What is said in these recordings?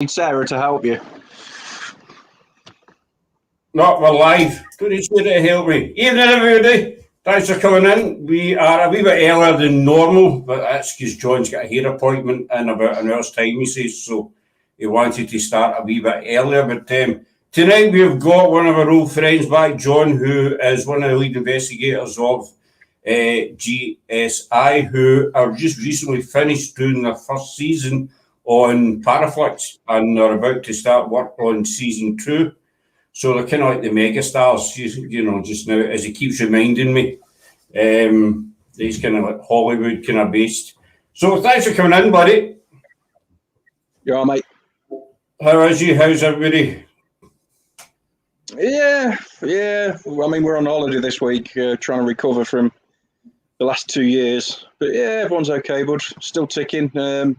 Need Sarah to help you. No, we're live. Don't need you to help me. Evening, everybody. Thanks for coming in. We are a wee bit earlier than normal, but that's because John's got a hair appointment in about an hour's time, he says, so he wanted to start a wee bit earlier. But tonight we've got one of our old friends back, John, who is one of the lead investigators of GSI, who are just recently finished doing their first season on Paraflix, and are about to start work on season 2. So they're kind of like the mega stars, you know, just now, as he keeps reminding me. He's kind of like Hollywood kind of based. So thanks for coming in, buddy. You're all right, mate. How is you? How's everybody? Yeah. I mean, we're on holiday this week, trying to recover from the last 2 years. But yeah, everyone's okay, bud. Still ticking.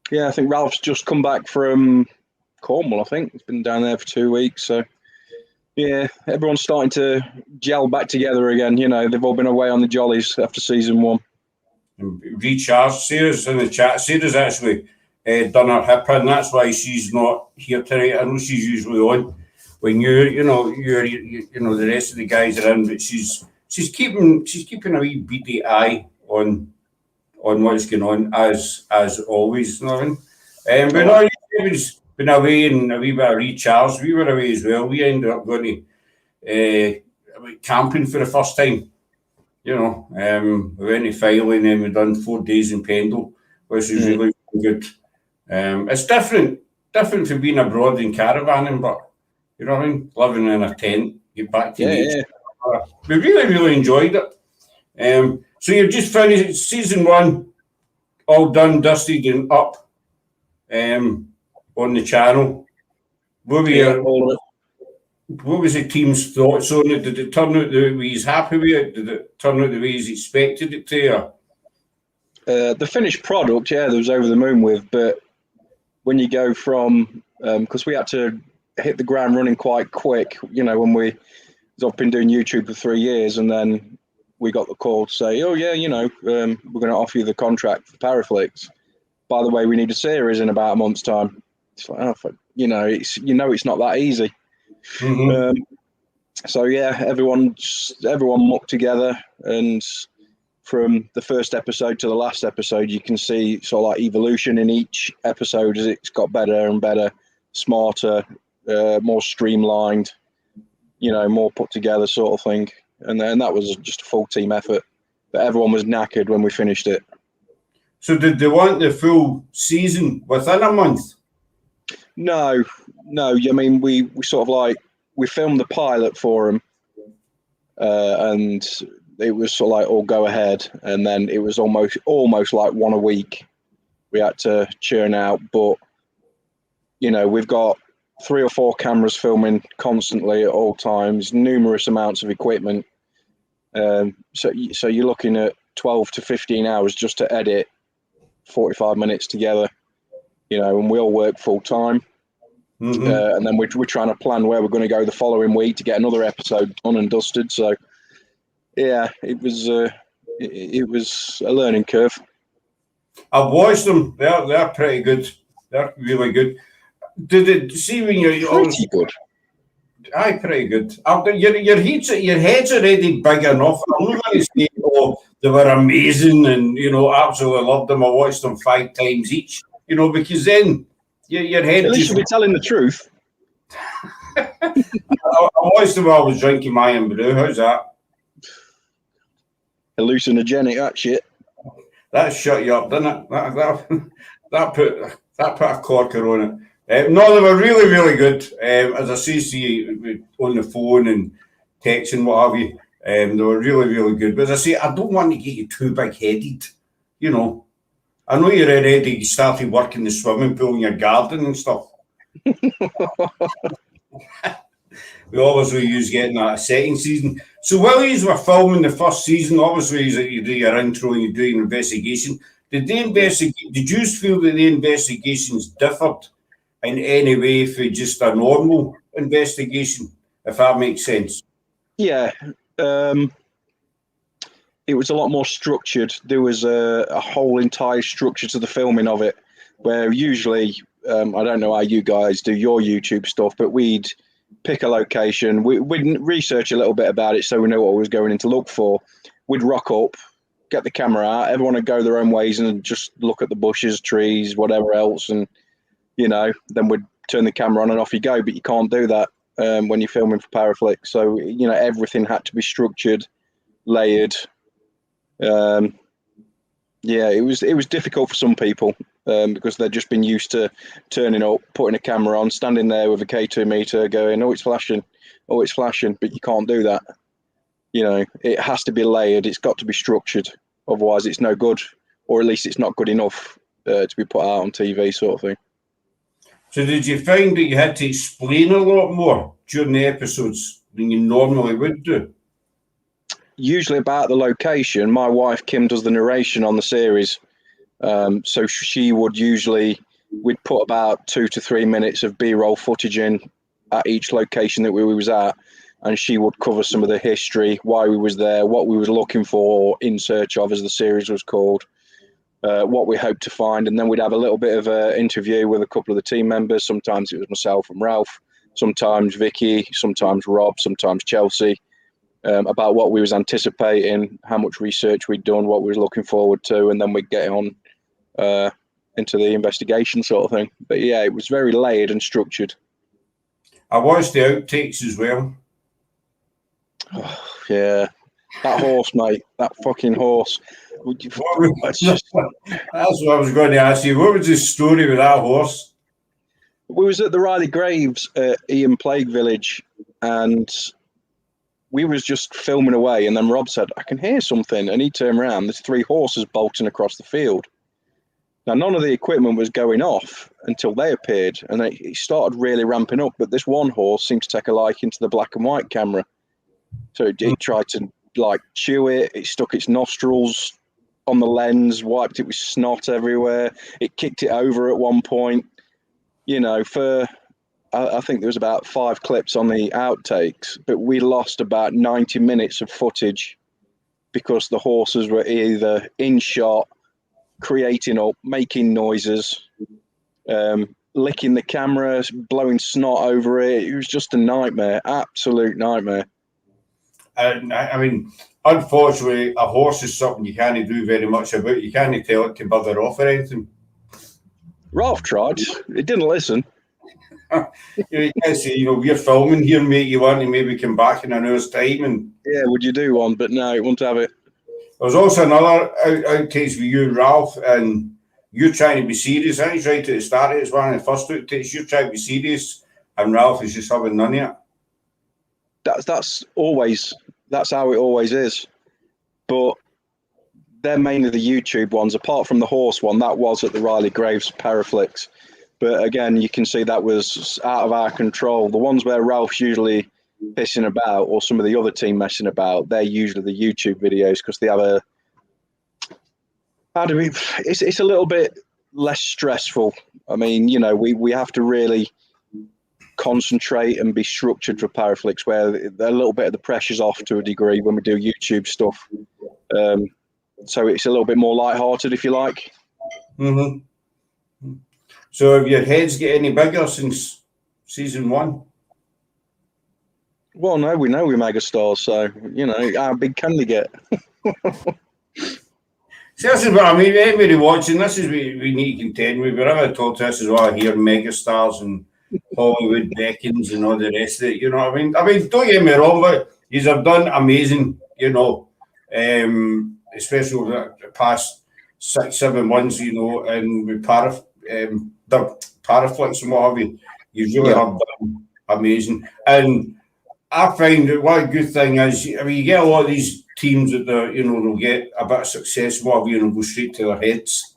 Yeah, I think Ralph's just come back from Cornwall, I think. He's been down there for 2 weeks. So, yeah, everyone's starting to gel back together again. You know, they've all been away on the jollies after season 1. Recharge. Sarah's in the chat. Sarah's actually done her hip in. That's why she's not here tonight. I know she's usually on when you know, the rest of the guys are in, but she's keeping a wee beady eye on what's going on as always, Norman. But no, everyone's been away and a wee bit of recharge. We were away as well. We ended up going to camping for the first time. You know, we went to Filey and then we done 4 days in Pendle, which was really good. It's different for being abroad and caravanning, but you know what I mean? Living in a tent, get back to nature. Yeah. We really enjoyed it. So you've just finished season 1, all done, dusted, and up on the channel. What was the team's thoughts on it? Did it turn out the way he's happy with it? Did it turn out the way he's expected it to? The finished product, yeah, there was over the moon with. But when you go from, because we had to hit the ground running quite quick, you know, when I've been doing YouTube for 3 years, and then we got the call to say, oh yeah, you know, we're going to offer you the contract for Paraflix. By the way, we need a series in about a month's time. It's like, oh, it's not that easy. Mm-hmm. So yeah, everyone mucked together, and from the first episode to the last episode, you can see sort of like evolution in each episode as it's got better and better, smarter, more streamlined, you know, more put together sort of thing. And then that was just a full team effort. But everyone was knackered when we finished it. So did they want the full season within a month? No. I mean, we sort of like, we filmed the pilot for them, and it was sort of like all go ahead. And then it was almost like one a week we had to churn out. But, you know, we've got 3 or 4 cameras filming constantly at all times, numerous amounts of equipment. So you're looking at 12 to 15 hours just to edit 45 minutes together, you know, and we all work full time. Mm-hmm. And then we're trying to plan where we're going to go the following week to get another episode done and dusted. So yeah, it was a learning curve. I've watched them. They're pretty good. They're really good. Did it see when you're pretty good? Aye, pretty good. Your head's already big enough. I'm not going to say, oh, they were amazing and, you know, absolutely loved them. I watched them 5 times each, you know, because then your head. At least you'll be telling the truth. I watched them while I was drinking my own brew. How's that? Hallucinogenic, that shit. That shut you up, didn't it? That put a corker on it. No, they were really good. As I say to you on the phone and texting, what have you, they were really good. But as I say, I don't want to get you too big-headed, you know. I know you're already started working the swimming pool in your garden and stuff. We obviously use getting that second season. So while you were filming the first season, obviously you do your intro and you do your investigation. Did you feel that the investigations differed in any way for just a normal investigation, if that makes sense? Yeah. It was a lot more structured. There was a whole entire structure to the filming of it, where usually I don't know how you guys do your YouTube stuff, but we'd pick a location. We'd research a little bit about it so we know what we was going in to look for. We'd rock up, get the camera out. Everyone would go their own ways and just look at the bushes, trees, whatever else. And, then we'd turn the camera on and off you go. But you can't do that when you're filming for Paraflix. So, everything had to be structured, layered. It was difficult for some people because they'd just been used to turning up, putting a camera on, standing there with a K2 meter going, oh, it's flashing, but you can't do that. It has to be layered. It's got to be structured. Otherwise, it's no good, or at least it's not good enough to be put out on TV sort of thing. So did you find that you had to explain a lot more during the episodes than you normally would do? Usually about the location. My wife Kim does the narration on the series, so she would we'd put about 2 to 3 minutes of B-roll footage in at each location that we was at, and she would cover some of the history, why we was there, what we was looking for, in search of, as the series was called, what we hoped to find, and then we'd have a little bit of an interview with a couple of the team members. Sometimes it was myself and Ralph, sometimes Vicky, sometimes Rob, sometimes Chelsea. About what we was anticipating, how much research we'd done, what we was looking forward to, and then we'd get on into the investigation sort of thing. But yeah, it was very layered and structured. I watched the outtakes as well. Oh, yeah, that horse, mate, that fucking horse. That's what I was going to ask you. What was the story with that horse? We was at the Riley Graves at Ian Plague Village, and we was just filming away, and then Rob said, I can hear something. And he turned around, there's 3 horses bolting across the field. Now, none of the equipment was going off until they appeared, and it started really ramping up. But this one horse seemed to take a liking to the black and white camera. So it tried to, chew it. It stuck its nostrils on the lens, wiped it with snot everywhere. It kicked it over at one point. I think there was about 5 clips on the outtakes, but we lost about 90 minutes of footage because the horses were either in shot, creating up, making noises, licking the camera, blowing snot over it. It was just a nightmare, absolute nightmare. I mean, unfortunately, a horse is something you can't do very much about. You can't tell it to bugger off or anything. Ralph tried. It didn't listen. You can't say, we're filming here, mate. You want to maybe come back in an hour's time? And yeah, would you do one? But no, it won't have it. There was also another outtakes with you, Ralph, and you're trying to be serious. I think right at the start, it's one of the first outtakes. You're trying to be serious, and Ralph is just having none of it. That's how it always is. But they're mainly the YouTube ones. Apart from the horse one, that was at the Riley Graves Paraflix. But again, you can see that was out of our control. The ones where Ralph's usually pissing about, or some of the other team messing about, they're usually the YouTube videos because they have it's a little bit less stressful. I mean, we have to really concentrate and be structured for Paraflix, where a little bit of the pressure's off to a degree when we do YouTube stuff. So it's a little bit more lighthearted, if you like. Mm-hmm. So have your heads get any bigger since season 1? Well, no, we know we're megastars, so, how big can they get? See, this is what I mean. Everybody watching, this is what we need to contend with. Whenever I talk to this as well, I hear megastars and Hollywood Beckons and all the rest of it, you know what I mean? I mean, don't get me wrong, but you have done amazing, especially over the past 6-7 months, and with the Paraflix and what have you. You really have done amazing. And I find that one good thing is, I mean, you get a lot of these teams that they'll get a bit of success, what have you, and go straight to their heads.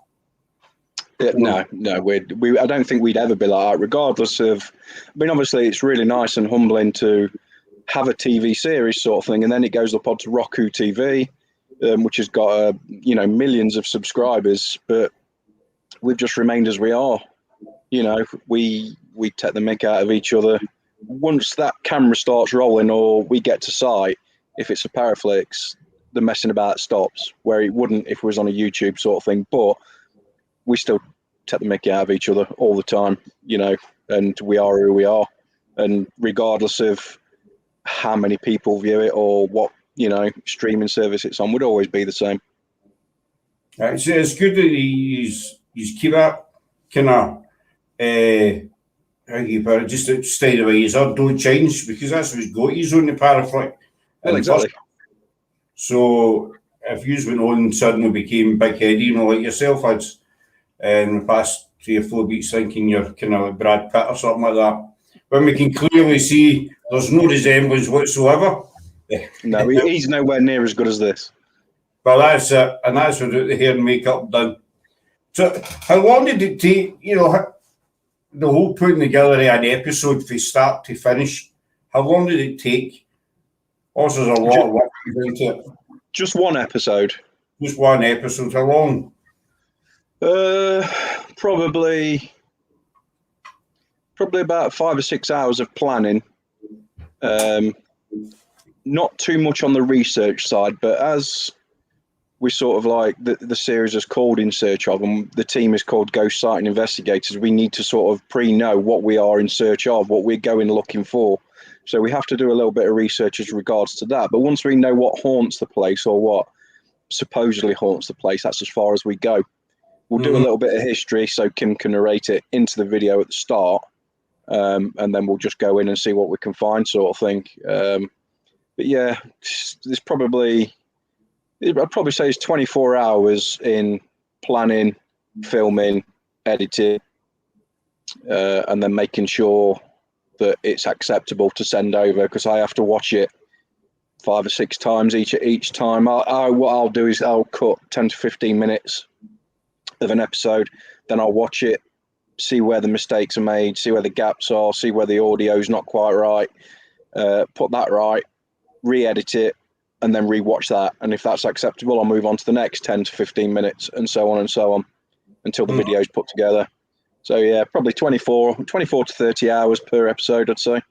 No, I don't think we'd ever be like that, regardless of. I mean, obviously, it's really nice and humbling to have a TV series sort of thing, and then it goes up onto Roku TV, which has got millions of subscribers. But we've just remained as we are. We take the mick out of each other. Once that camera starts rolling, or we get to site, if it's a Paraflix, the messing about stops, where it wouldn't if it was on a YouTube sort of thing. But we still take the mickey out of each other all the time, you know, and we are who we are. And regardless of how many people view it or what, you know, streaming service it's on, would always be the same. So it's good that he's keep that kind of how do you put it, just stay the way he's are, don't change, because that's what's got he's on the Paraflight. Well, exactly. So if you went on and suddenly became big headed, you know, like yourself had in the past 3 or 4 weeks, thinking you're kind of like Brad Pitt or something like that, when we can clearly see there's no resemblance whatsoever. No, he's nowhere near as good as this. Well, that's it, and that's without the hair and makeup done. So, how long did it take, you know, the whole putting together of an episode from start to finish? How long did it take? Also, there's a lot of work into it. Just one episode. Just one episode. How long? Probably about 5 or 6 hours of planning. Not too much on the research side, but as we sort of like the series is called In Search Of, and the team is called Ghost Sighting Investigators, we need to sort of pre-know what we are in search of, what we're going looking for. So we have to do a little bit of research as regards to that. But once we know what haunts the place or what supposedly haunts the place, that's as far as we go. We'll do a little bit of history so Kim can narrate it into the video at the start, and then we'll just go in and see what we can find, sort of thing. But yeah, there's probably, I'd probably say it's 24 hours in planning, filming, editing, and then making sure that it's acceptable to send over, because I have to watch it 5 or 6 times each time. What I'll do is I'll cut 10 to 15 minutes of an episode, then I'll watch it, see where the mistakes are made, see where the gaps are, see where the audio's not quite right, put that right, re-edit it, and then re-watch that. And if that's acceptable, I'll move on to the next 10 to 15 minutes, and so on until the video's put together. So yeah, probably 24 to 30 hours per episode, I'd say.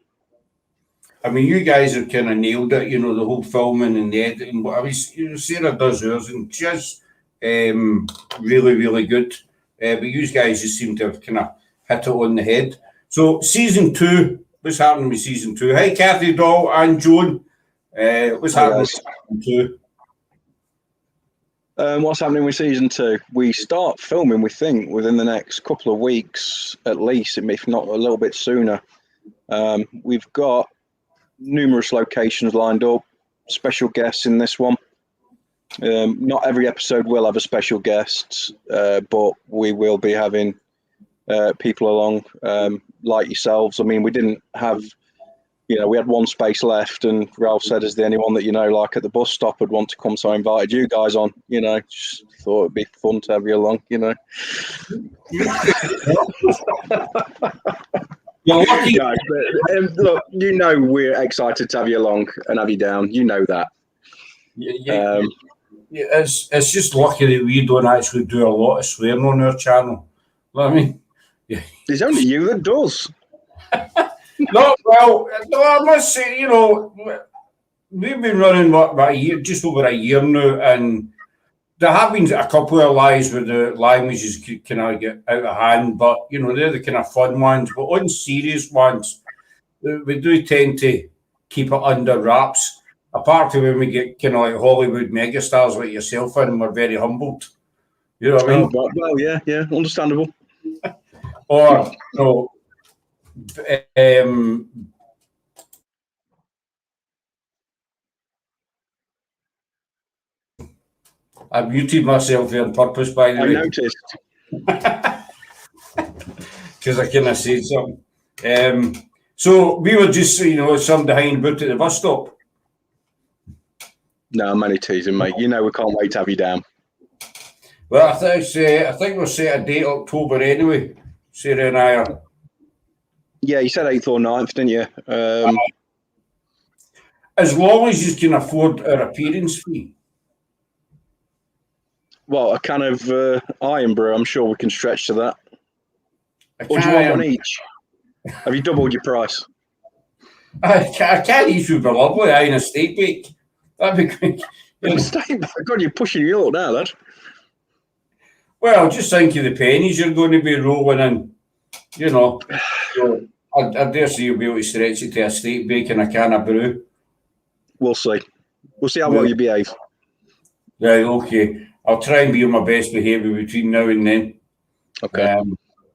I mean, you guys have kind of nailed it, you know, the whole filming and the editing. I mean, you know, Sarah does hers, and she's really, really good. But you guys just seem to have kind of hit it on the head. So season 2, what's happening with season 2? Hi, Kathy Doll and Joan. What's happening with season 2? What's happening with season 2? We start filming, we think, within the next couple of weeks, at least, if not a little bit sooner. We've got numerous locations lined up, special guests in this one. Not every episode will have a special guest, but we will be having people along, like yourselves. I mean, we didn't have, you know, we had one space left, and Ralph said, is there anyone that, you know, like at the bus stop would want to come? So I invited you guys on, you know, just thought it'd be fun to have you along, you know. You're lucky. No, but, look, you know, we're excited to have you along and have you down. You know that. Yeah, it's just lucky that we don't actually do a lot of swearing on our channel. You know what I mean? Yeah. There's only you that does. No, well, no, I must say, you know, we've been running about a year, just over a year now, and there have been a couple of lies where the languages kind of get out of hand, but, you know, they're the kind of fun ones. But on serious ones, we do tend to keep it under wraps. Apart from when we get kind of like Hollywood megastars like yourself in, and we're very humbled. You know what I mean? Oh, well, yeah, understandable. Or, you know, I muted myself there on purpose, by the way. I noticed. Because I kind of said something. So we were just, you know, some behind boot at the bus stop. No, I'm only teasing, mate. You know we can't wait to have you down. Well, I think we'll set a date October anyway. Sarah and I are. Yeah, you said 8th or 9th, didn't you? As long as you can afford our appearance fee. Well, a can of iron brew, I'm sure we can stretch to that. Or do you want one each? Have you doubled your price? I can't eat with my lovely in a steak bake. That'd be great. In a steak bake? God, you're pushing your luck now, lad. Well, just think of the pennies you're going to be rolling in, you know. So I dare say you'll be able to stretch it to a steak bake and a can of brew. We'll see. We'll see how well you behave. Right, okay. I'll try and be on my best behaviour between now and then. Okay.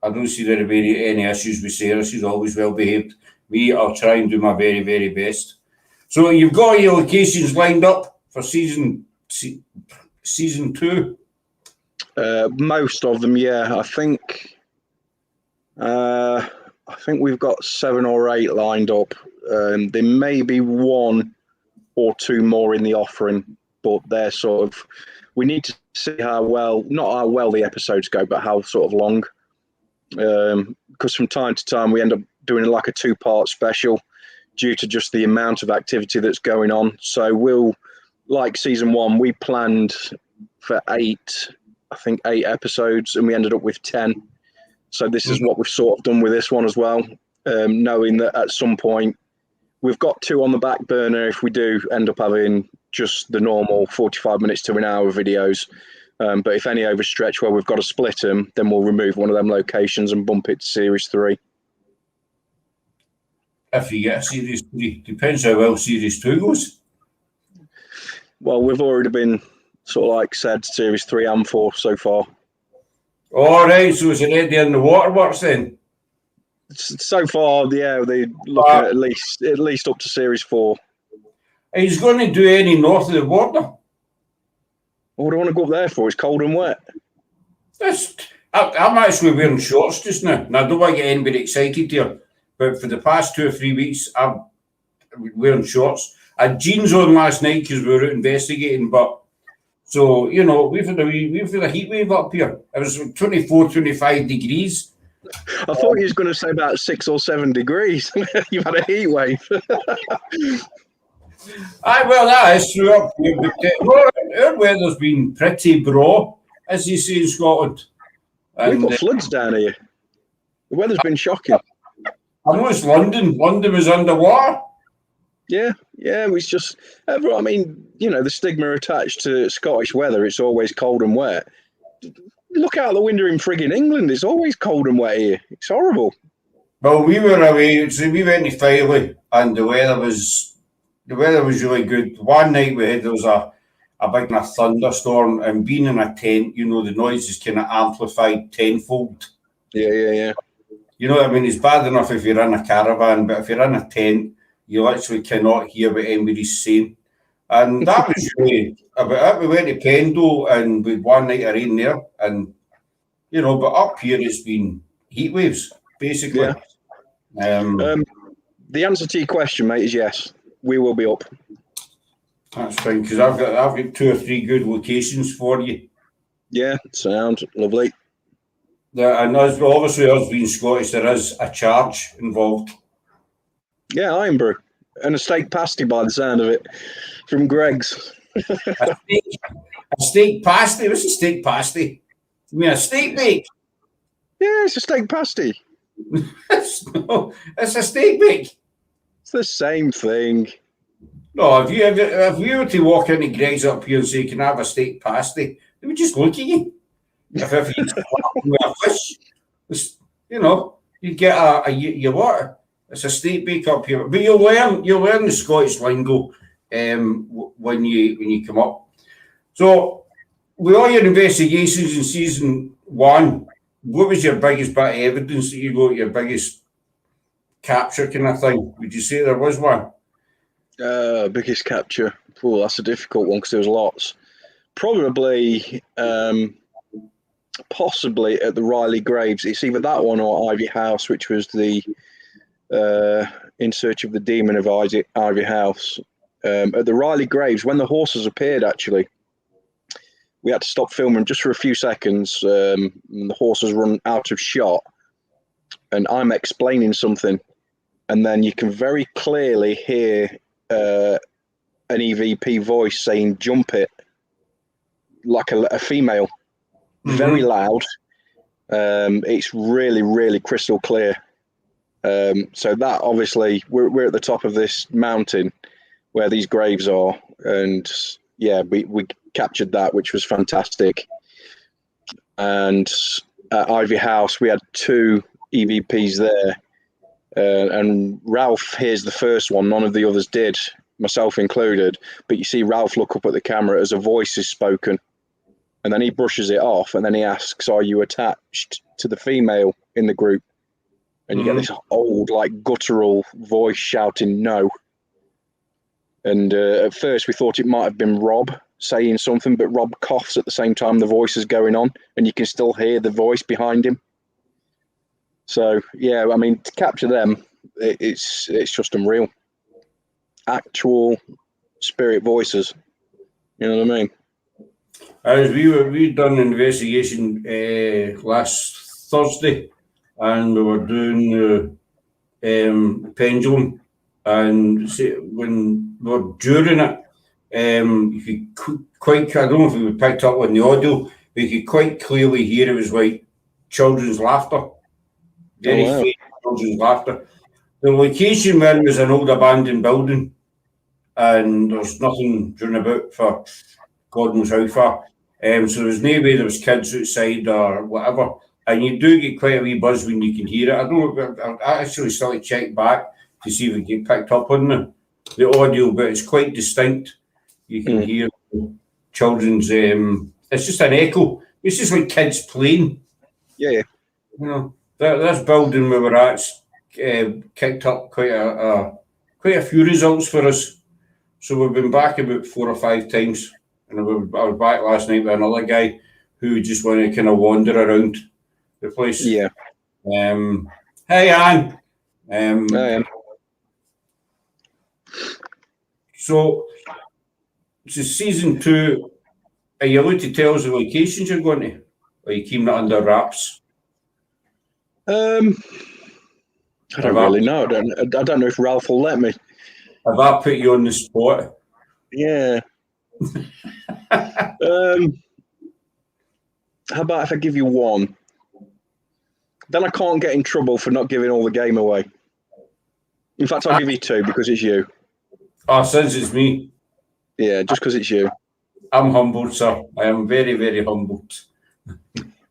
I don't see there be any issues with Sarah. She's always well behaved. Me, I'll try and do my very, very best. So you've got your locations lined up for season 2? Most of them, yeah. I think we've got 7 or 8 lined up. There may be 1 or 2 more in the offering, but they're sort of. We need to see not how well the episodes go, but how sort of long. Because from time to time we end up doing like a 2-part special due to just the amount of activity that's going on. So we'll, like season 1, we planned for 8 episodes, and we ended up with 10. So this is what we've sort of done with this one as well, knowing that at some point we've got 2 on the back burner if we do end up having just the normal 45 minutes to an hour videos. But if any overstretch where we've got to split them, then we'll remove one of them locations and bump it to series 3. If you get a series 3, depends how well series 2 goes. Well, we've already been sort of like said series 3 and 4 so far. All right, so it's already in the waterworks then. So far, yeah, they're looking at least up to series 4. He's going to do any north of the border. What do I want to go up there for? It's cold and wet. I'm actually wearing shorts just now, and I don't want to get anybody excited here, but for the past 2 or 3 weeks, I'm wearing shorts. I had jeans on last night because we were out investigating, but so, you know, we've had a heat wave up here. It was 24, 25 degrees. I thought you was going to say about 6 or 7 degrees. You've had a heat wave. Well, that is true up here, but our weather's been pretty braw, as you say in Scotland. We've got floods down here. The weather's been shocking. I know it's London. London was underwater. Yeah, it was just. I mean, you know, the stigma attached to Scottish weather. It's always cold and wet. Look out the window in frigging England. It's always cold and wet here. It's horrible. Well, we were away. So we went to Filey, and the weather was really good. One night there was a big thunderstorm, and being in a tent, you know, the noise is kind of amplified tenfold. Yeah. You know what I mean? It's bad enough if you're in a caravan, but if you're in a tent, you literally cannot hear what anybody's saying. And that was really about it. We went to Pendle and we had 1 night of rain there. And, you know, but up here it's been heat waves, basically. Yeah. The answer to your question, mate, is yes. We will be up. That's fine, because I've got 2 or 3 good locations for you. Yeah, sound lovely. And obviously, us being Scottish, there is a charge involved. Yeah, Ironbrew. And a steak pasty by the sound of it from Greg's. A steak pasty? What's a steak pasty? You mean a steak bake? Yeah, it's a steak pasty. No, it's a steak bake. It's the same thing. No, if you were to walk into Greg's up here and say, "Can I have a steak pasty?" they would just look at you. If you with a fish, you know, you get you what? It's a steak bake up here, but you'll learn the Scottish lingo when you come up. So, with all your investigations in season 1, what was your biggest bit of evidence that you got? Your biggest capture kind of thing? Would you say there was one? Biggest capture. Oh, that's a difficult one because there was lots. Probably, possibly at the Riley Graves. It's either that one or Ivy House, which was the In Search of the Demon of Ivy House. At the Riley Graves, when the horses appeared, actually, we had to stop filming just for a few seconds. And the horses run out of shot, and I'm explaining something, and then you can very clearly hear an EVP voice saying "jump it," like a female, very loud. It's really, really crystal clear. So that obviously we're at the top of this mountain where these graves are, and yeah, we captured that, which was fantastic. and at Ivy House we had 2 EVPs there, and Ralph hears the first one. None of the others did, myself included. But you see Ralph look up at the camera as a voice is spoken, and then he brushes it off, and then he asks, "Are you attached to the female in the group?" And you get this old, like, guttural voice shouting no. And at first we thought it might have been Rob saying something, but Rob coughs at the same time the voice is going on, and you can still hear the voice behind him. So, yeah, I mean, to capture them, it's just unreal. Actual spirit voices. You know what I mean? As we done an investigation last Thursday, and we were doing the pendulum, and when we were during it, you could quite, I don't know if we picked up on the audio, but you could quite clearly hear it was like children's laughter. Very faint children's laughter. The location then was an old abandoned building, and there's nothing driven about for God knows how far. So there's no way there was kids outside or whatever. And you do get quite a wee buzz when you can hear it. I don't know, I actually still check back to see if we get picked up on the audio, but it's quite distinct. You can hear children's, it's just an echo. It's just like kids playing. Yeah. You know, this building we were at kicked up quite a few results for us. So we've been back about 4 or 5 times. And I was back last night with another guy who just wanted to kind of wander around the place. Yeah. Hey, Anne. I am. So, season 2, are you allowed to tell us the locations you're going to? Or are you keeping it under wraps? I don't really know. I don't know if Ralph will let me. Have I put you on the spot? Yeah. How about if I give you 1? Then I can't get in trouble for not giving all the game away. In fact, I'll give you 2 because it's you. Oh, since it's me. Yeah, just because it's you. I'm humbled, sir. I am very, very humbled.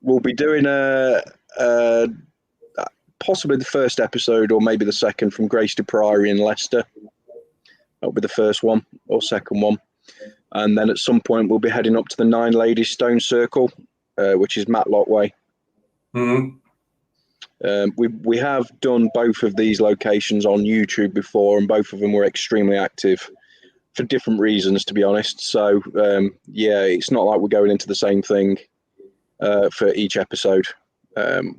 We'll be doing possibly the first episode or maybe the second from Grace to Priory in Leicester. That'll be the first one or second one. And then at some point we'll be heading up to the 9 Ladies Stone Circle, which is Matlock Way. We have done both of these locations on YouTube before, and both of them were extremely active for different reasons, to be honest. So, yeah, it's not like we're going into the same thing for each episode.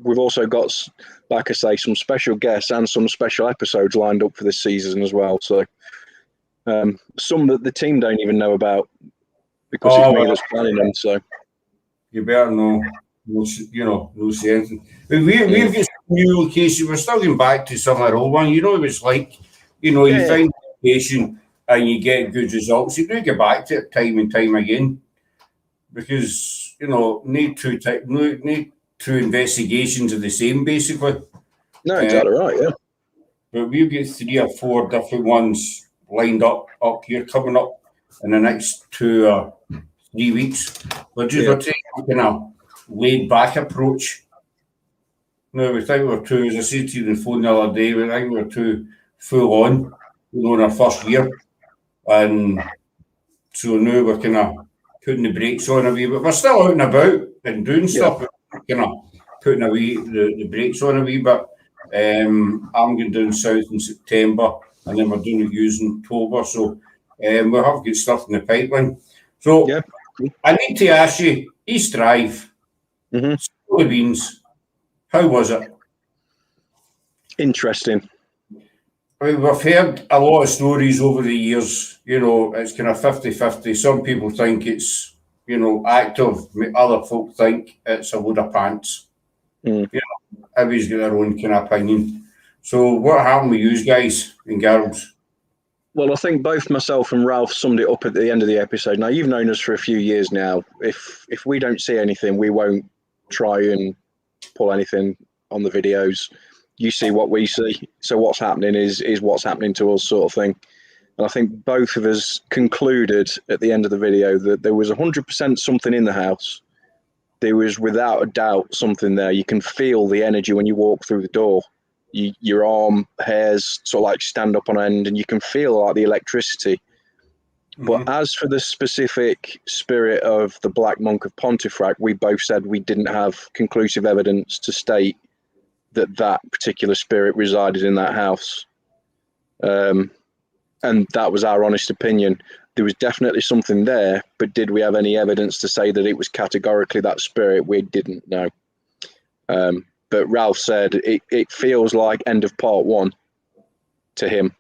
We've also got, like I say, some special guests and some special episodes lined up for this season as well. So, some that the team don't even know about because it's me that's planning them. So, you better know. No say anything. We've got some new locations. We're still going back to some of our old one. You know what it's like. You know, you find a location and you get good results. You do get back to it time and time again because need two investigations are the same basically. No, exactly right. Yeah. But we've got 3 or 4 different ones lined up here coming up in the next 2 or 3 weeks. We're taking a kind of laid back approach. No, we think we're too, as I said to you on the phone the other day, we think we're too full on, in our first year. And so now we're kind of putting the brakes on a wee bit. We're still out and about and doing stuff, but kind of putting the brakes on a wee bit. I'm going down south in September, and then we're doing reviews in October. So we have got stuff in the pipeline. So I need to ask you, East Drive, Scully Beans, how was it? Interesting. I mean, we've heard a lot of stories over the years, it's kind of 50-50. Some people think it's, active. Other folk think it's a load of pants. Everybody's got their own kind of opinion. So what happened with you guys and girls? Well, I think both myself and Ralph summed it up at the end of the episode. Now, you've known us for a few years now. If we don't see anything, we won't try and pull anything on the videos. You see what we see. So what's happening is what's happening to us, sort of thing. And I think both of us concluded at the end of the video that there was 100% something in the house, there was without a doubt something there. You can feel the energy when you walk through the door. Your arm hairs sort of like stand up on end, and you can feel like the electricity. But as for the specific spirit of the Black Monk of Pontefract, we both said we didn't have conclusive evidence to state that that particular spirit resided in that house. And that was our honest opinion. There was definitely something there, but did we have any evidence to say that it was categorically that spirit? We didn't know. But Ralph said it feels like end of part one to him.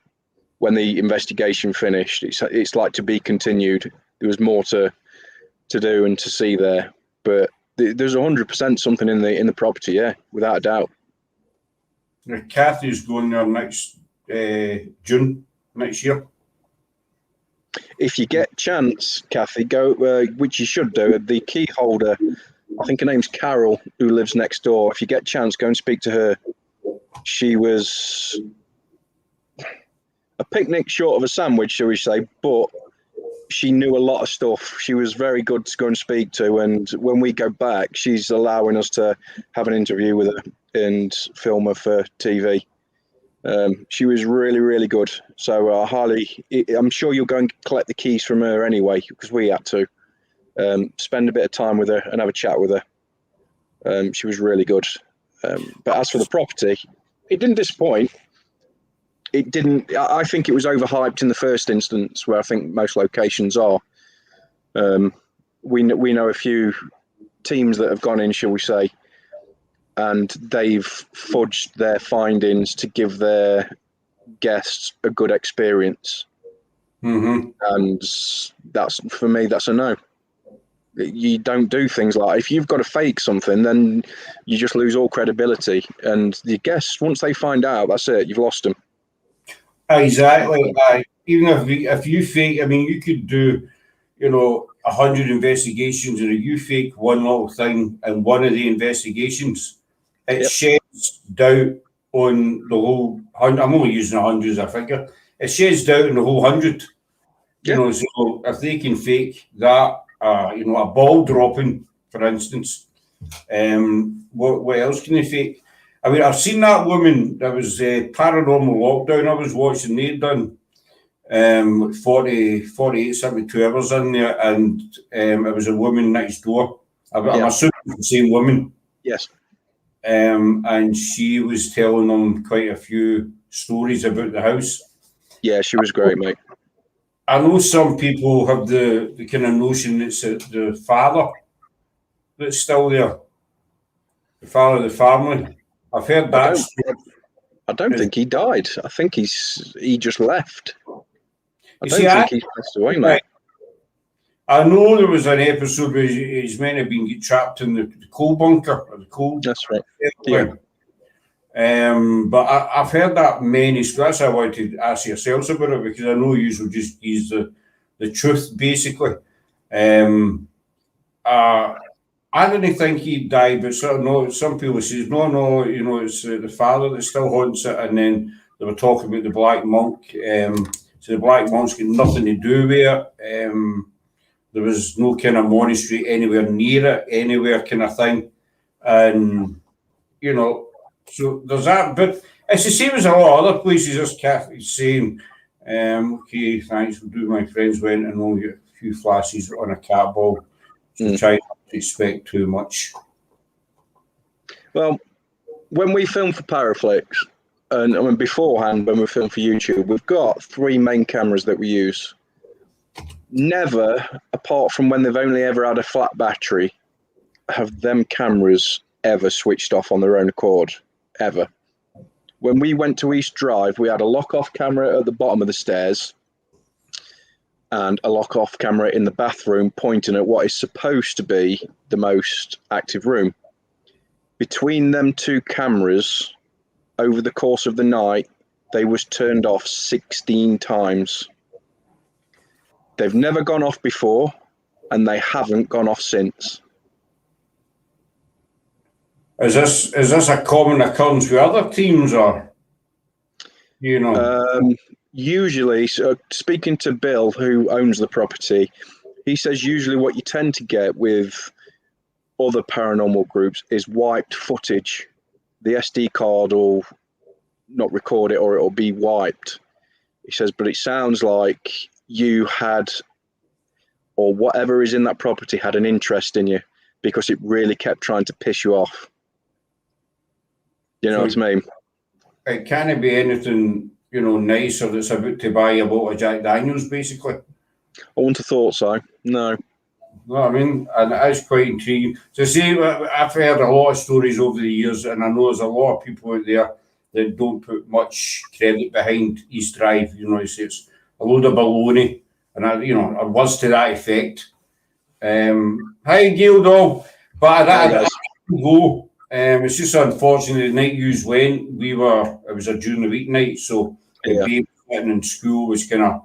When the investigation finished, it's like to be continued. There was more to do and to see there, but there's 100% something in the property, yeah, without a doubt. Kathy's going there next June next year. If you get a chance, Kathy, go, which you should do. The key holder, I think her name's Carol, who lives next door. If you get a chance, go and speak to her. She was a picnic short of a sandwich, shall we say, but she knew a lot of stuff. She was very good to go and speak to, and when we go back, she's allowing us to have an interview with her and film her for TV. She was really, really good. So I'm sure you'll go and collect the keys from her anyway, because we had to spend a bit of time with her and have a chat with her. She was really good. But as for the property, it didn't disappoint. It didn't. I think it was overhyped in the first instance, where I think most locations are. We know a few teams that have gone in, shall we say, and they've fudged their findings to give their guests a good experience. And that's, for me, that's a no. You don't do things like, if you've got to fake something, then you just lose all credibility. And the guests, once they find out, that's it. You've lost them. Exactly. Even if you fake, I mean, you could do, 100 investigations, and if you fake one little thing in one of the investigations, it sheds doubt on the whole 100. I'm only using 100 as a figure. It sheds doubt on the whole 100. So if they can fake that, a ball dropping, for instance, what else can they fake? I mean, I've seen that woman. That was Paranormal Lockdown. I was watching. They'd done 48, 72 hours in there, and it was a woman next door. I'm assuming it's the same woman. Yes. And she was telling them quite a few stories about the house. Yeah, she was great, mate. I know some people have the kind of notion it's the father that's still there, the father of the family. I've heard that. I don't think he died. I think he just left. I don't think he passed away, mate. I know there was an episode where he's meant to have been trapped in the coal bunker. Or the coal. That's right. Yeah. But I've heard that many. So that's why I wanted to ask yourselves about it, because I know you will just use the truth, basically. I didn't think he died, but some people say, no, it's the father that still haunts it. And then they were talking about the Black Monk. So the Black Monk's got nothing to do with it. There was no kind of monastery anywhere near it, anywhere kind of thing. And, so there's that. But it's the same as a lot of other places, as Kathy's saying, okay, thanks, we'll do. My friends went and only got a few flashes on a cat ball. So try not to expect too much. Well, when we film for Paraflix, and I mean beforehand when we film for YouTube, we've got 3 main cameras that we use. Never, apart from when they've only ever had a flat battery, have them cameras ever switched off on their own accord, ever. When we went to East Drive, we had a lock-off camera at the bottom of the stairs and a lock-off camera in the bathroom pointing at what is supposed to be the most active room. Between them 2 cameras, over the course of the night, they was turned off 16 times. They've never gone off before, and they haven't gone off since. Is this a common occurrence with other teams, or usually, so speaking to Bill, who owns the property, he says usually what you tend to get with other paranormal groups is wiped footage. The SD card will not record it, or it'll be wiped. He says, but it sounds like you had, or whatever is in that property had an interest in you, because it really kept trying to piss you off. You know what I mean? It can't be anything, you know, nicer that's about to buy a bottle of Jack Daniels, basically. I wouldn't have thought so. No. No, I mean, and it is quite intriguing. So, see, I've heard a lot of stories over the years, and I know there's a lot of people out there that don't put much credit behind East Drive. You know, it's a load of baloney, and you know, words to that effect. Hi, Gail Doll, but I didn't go. It's just unfortunate the night you went, it was a during the week night, so the baby sitting in school was kind of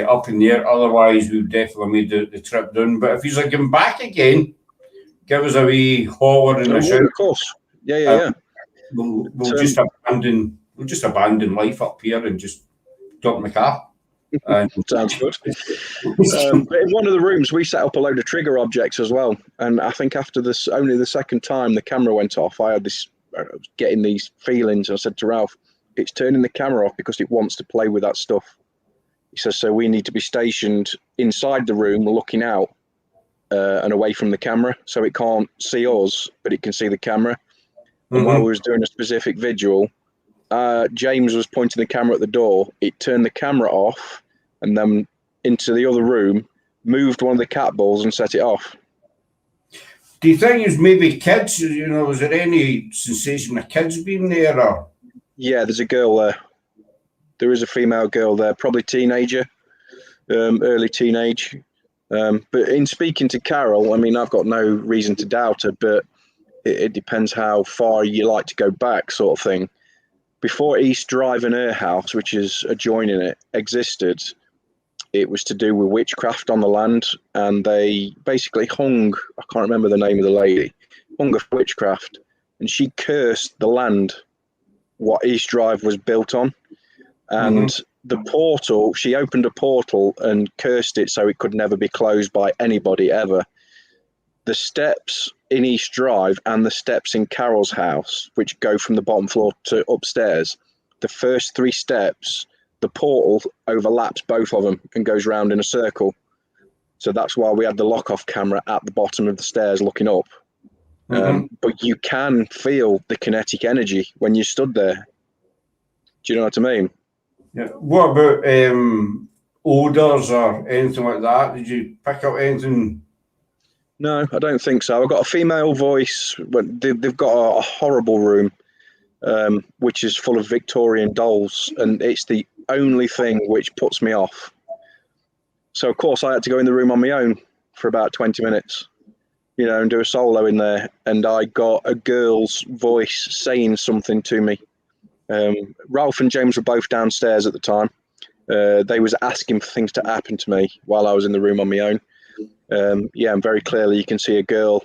up in the air. Otherwise, we've definitely made the trip down. But if he's like going back again, give us a wee holler in the show. Of course. Yeah. We'll just abandon life up here and just jump in the car. Sounds good. In one of the rooms, we set up a load of trigger objects as well. And I think after this, only the second time the camera went off, I was getting these feelings. I said to Ralph, it's turning the camera off because it wants to play with that stuff. He says, so we need to be stationed inside the room looking out and away from the camera, so it can't see us, but it can see the camera. And while we was doing a specific vigil, James was pointing the camera at the door. It turned the camera off and then into the other room, moved one of the cat balls and set it off. Do you think it's maybe kids? You know, was there any sensation of kids being there? Or? Yeah, there's a girl there. There is a female girl there, probably teenager, early teenage. But in speaking to Carol, I mean, I've got no reason to doubt her, but it depends how far you like to go back, sort of thing. Before East Drive and her house, which is adjoining it, existed, it was to do with witchcraft on the land, and they basically hung, I can't remember the name of the lady, hung her for witchcraft, and she cursed the land what East Drive was built on. And the portal, she opened a portal and cursed it so it could never be closed by anybody ever. The steps in East Drive and the steps in Carol's house, which go from the bottom floor to upstairs, the first 3 steps, the portal overlaps both of them and goes round in a circle. So that's why we had the lock-off camera at the bottom of the stairs looking up. But you can feel the kinetic energy when you stood there. Do you know what I mean? Yeah. What about odours or anything like that? Did you pick up anything? No, I don't think so. I've got a female voice. They've got a horrible room, which is full of Victorian dolls, and it's the only thing which puts me off. So, of course, I had to go in the room on my own for about 20 minutes, you know, and do a solo in there. And I got a girl's voice saying something to me. Ralph and James were both downstairs at the time. They was asking for things to happen to me while I was in the room on my own. And very clearly you can see a girl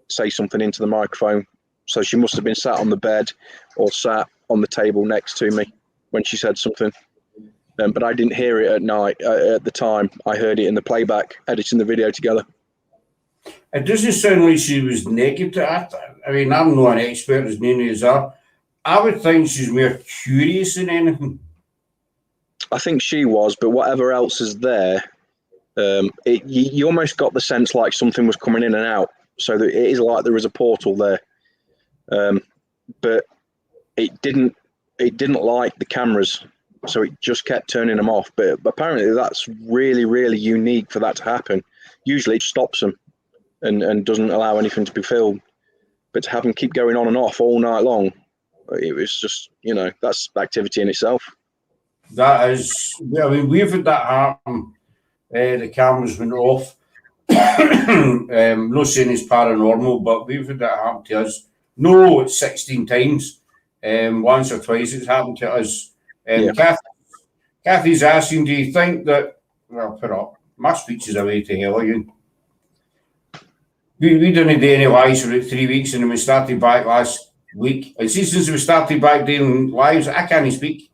say something into the microphone. So she must have been sat on the bed or sat on the table next to me when she said something. But I didn't hear it at night. At the time, I heard it in the playback, editing the video together. It doesn't sound like she was negative. I mean, I'm not an expert as nearly as are. I would think she's more curious than anything. I think she was, but whatever else is there, you almost got the sense like something was coming in and out. So that it is like there was a portal there, but it didn't like the cameras, so it just kept turning them off. But apparently that's really, really unique for that to happen. Usually it stops them and doesn't allow anything to be filmed. But to have them keep going on and off all night long, it was just, you know, that's activity in itself. That is, I mean, we've had that happen. The cameras went off. No saying it's paranormal, but we've had that happen to us. No, it's 16 times. Once or twice it's happened to us. Kathy's asking, do you think that, well, put up, my speech is away to hell again. We didn't do any lives for 3 weeks, and then we started back last week. And see, since we started back doing lives, I can't speak.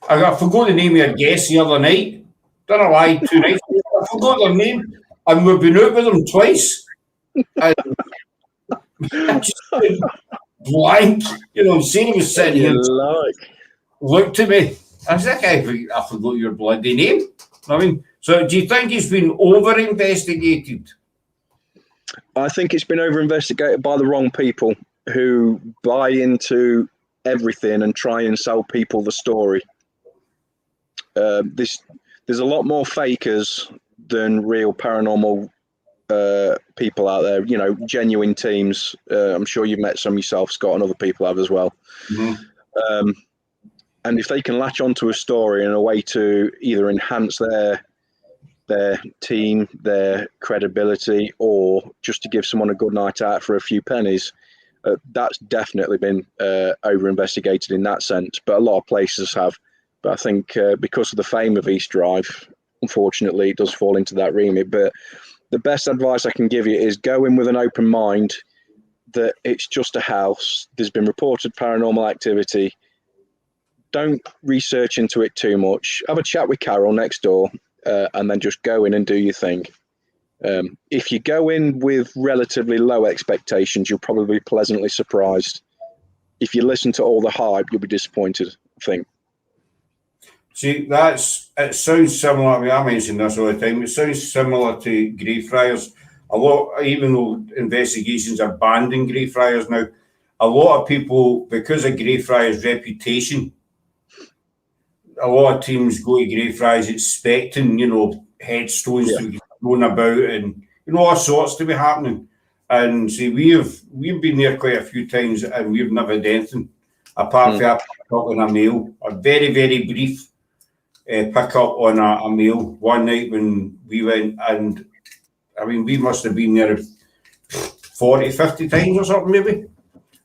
I forgot the name of a guest the other night. Done a live 2 nights. I forgot their name, and we've been out with them twice. And I just went blank. You know, Sarah was sitting here, looked at me. I was like, I forgot your bloody name. I mean, so do you think it's been over-investigated? I think it's been over-investigated by the wrong people who buy into everything and try and sell people the story. There's a lot more fakers than real paranormal people out there. You know, genuine teams. I'm sure you've met some yourself, Scott, and other people have as well. Mm-hmm. And if they can latch onto a story in a way to either enhance their team, their credibility, or just to give someone a good night out for a few pennies, that's definitely been over-investigated in that sense. But a lot of places have. But I think because of the fame of East Drive, unfortunately, it does fall into that remit. But the best advice I can give you is go in with an open mind that it's just a house. There's been reported paranormal activity. Don't research into it too much. Have a chat with Carol next door, and then just go in and do your thing. If you go in with relatively low expectations, you'll probably be pleasantly surprised. If you listen to all the hype, you'll be disappointed, I think. See, it sounds similar. I mean, I mention this all the time. It sounds similar to Greyfriars. Even though investigations are banned in Greyfriars now, a lot of people, because of Greyfriars' reputation, a lot of teams go to Greyfriars expecting, headstones to be thrown about and, all sorts to be happening. And see, we've been there quite a few times and we've never had anything apart from a pick up on a mail, a very, very brief pick up on a mail one night when we went. And I mean, we must have been there 40, 50 times or something maybe.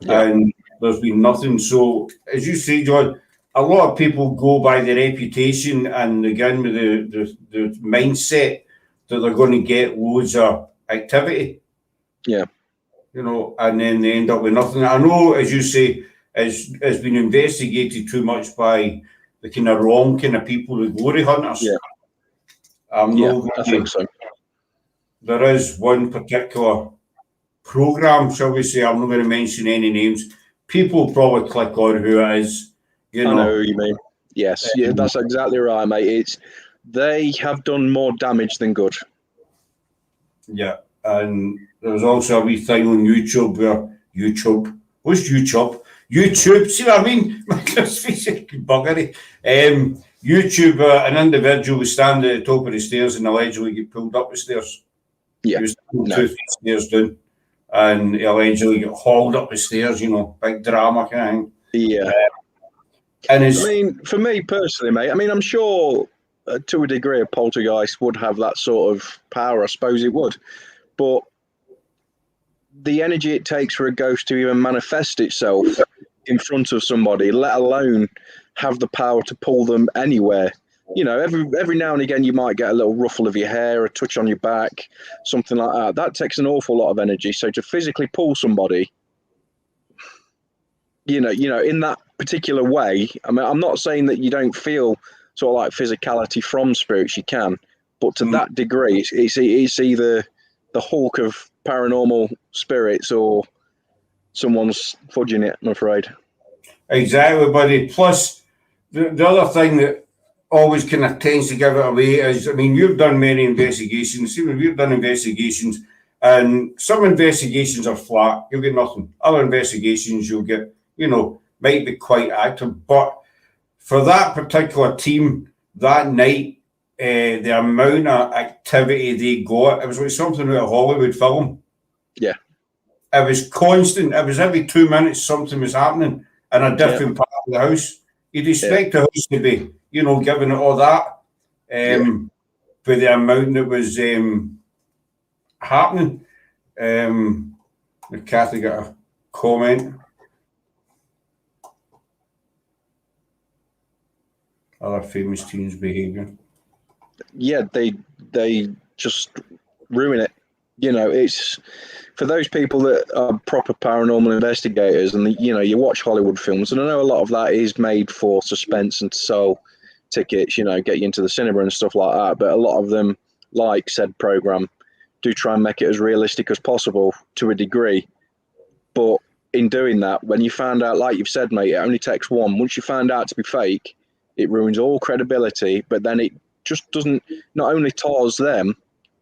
Yeah. And there's been nothing. So as you say, John, a lot of people go by their reputation and again with the mindset that they're going to get loads of activity. Yeah. And then they end up with nothing. I know, as you say, has been investigated too much by the kind of wrong kind of people, the glory hunters. Yeah. I think so. There is one particular program, shall we say, I'm not going to mention any names. People probably click on who it is. I know who you mean. Yes, that's exactly right, mate. They have done more damage than good. Yeah, and there was also a wee thing on YouTube where what's YouTube? YouTube, see what I mean? Buggery. YouTube, an individual was standing at the top of the stairs and allegedly get pulled up the stairs. Yeah, he was 2 stairs down, and he allegedly got hauled up the stairs. Big drama kind of thing. Yeah. I mean, for me personally, mate, I mean, I'm sure to a degree a poltergeist would have that sort of power. I suppose it would. But the energy it takes for a ghost to even manifest itself in front of somebody, let alone have the power to pull them anywhere. Every now and again you might get a little ruffle of your hair, a touch on your back, something like that. That takes an awful lot of energy. So to physically pull somebody, in that particular way, I mean, I'm not saying that you don't feel sort of like physicality from spirits, you can, but to that degree, it's either the Hulk of paranormal spirits or someone's fudging it, I'm afraid. Exactly, buddy. Plus, the other thing that always kind of tends to give it away is, I mean, you've done many investigations. See, we've done investigations, and some investigations are flat. You'll get nothing. Other investigations you'll get, might be quite active. But for that particular team, that night, the amount of activity they got, it was like something out of a Hollywood film. Yeah. It was constant. It was every 2 minutes something was happening in a different part of the house. You'd expect the house to be, giving it all that. For the amount that was happening. Kathy got a comment. Other famous teams' behaviour. Yeah, they just ruin it. It's for those people that are proper paranormal investigators, and you watch Hollywood films, and I know a lot of that is made for suspense and to sell tickets, get you into the cinema and stuff like that. But a lot of them, like said program, do try and make it as realistic as possible to a degree. But in doing that, when you found out, like you've said, mate, it only takes one. Once you find out to be fake, it ruins all credibility. But then it just doesn't, not only tars them,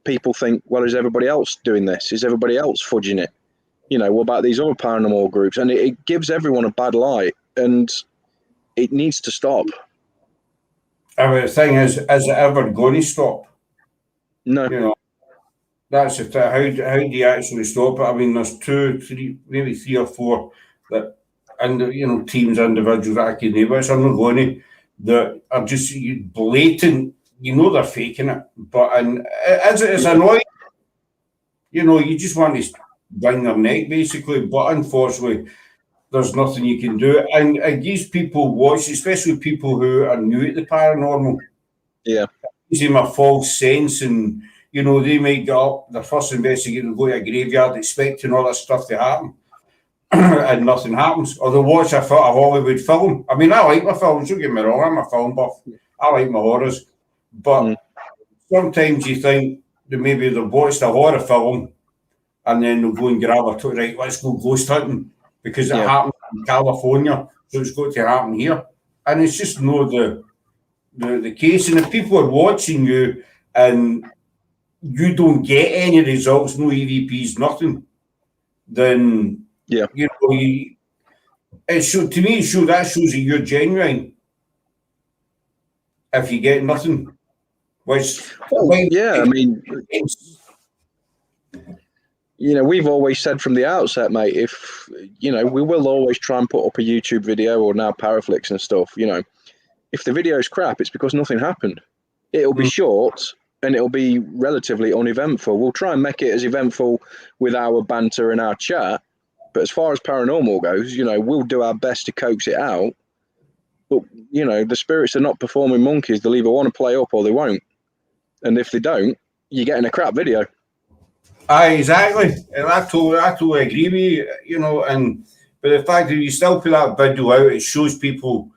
people think, well, is everybody else doing this? Is everybody else fudging it? You know, what about these other paranormal groups? And it gives everyone a bad light, and it needs to stop. I mean, the thing is it ever going to stop? No. You know, that's the thing. How do you actually stop it? I mean, there's 2, 3, maybe 3 or 4 that, and you know, teams, individuals that I can name, which I'm not going to, that are just blatant. You know they're faking it, but and it's annoying. You know, you just want to wring their neck basically, but unfortunately, there's nothing you can do. And these people watch, especially people who are new at the paranormal. Yeah. Gives them a false sense, and you know, they might get up, their first investigator will go to a graveyard expecting all that stuff to happen, and nothing happens. Or they'll watch a Hollywood film. I mean, I like my films, don't get me wrong, I'm a film buff. I like my horrors. But sometimes you think that maybe they've watched a horror film and then they'll go and grab a right, let's go ghost hunting because it happened in California, so it's got to happen here. And it's just no the case. And if people are watching you and you don't get any results, no EVPs, nothing, then you know, to me that shows that you're genuine. If you get nothing, which I mean, you know, we've always said from the outset, mate, if you know, we will always try and put up a YouTube video or now Paraflix and stuff. You know, if the video is crap, it's because nothing happened. It'll be short and it'll be relatively uneventful. We'll try and make it as eventful with our banter and our chat. But as far as paranormal goes, you know, we'll do our best to coax it out. But, you know, the spirits are not performing monkeys. They'll either want to play up or they won't. And if they don't, you're getting a crap video. Aye, exactly. And I totally agree with you, you know, but the fact that you still put that video out, it shows people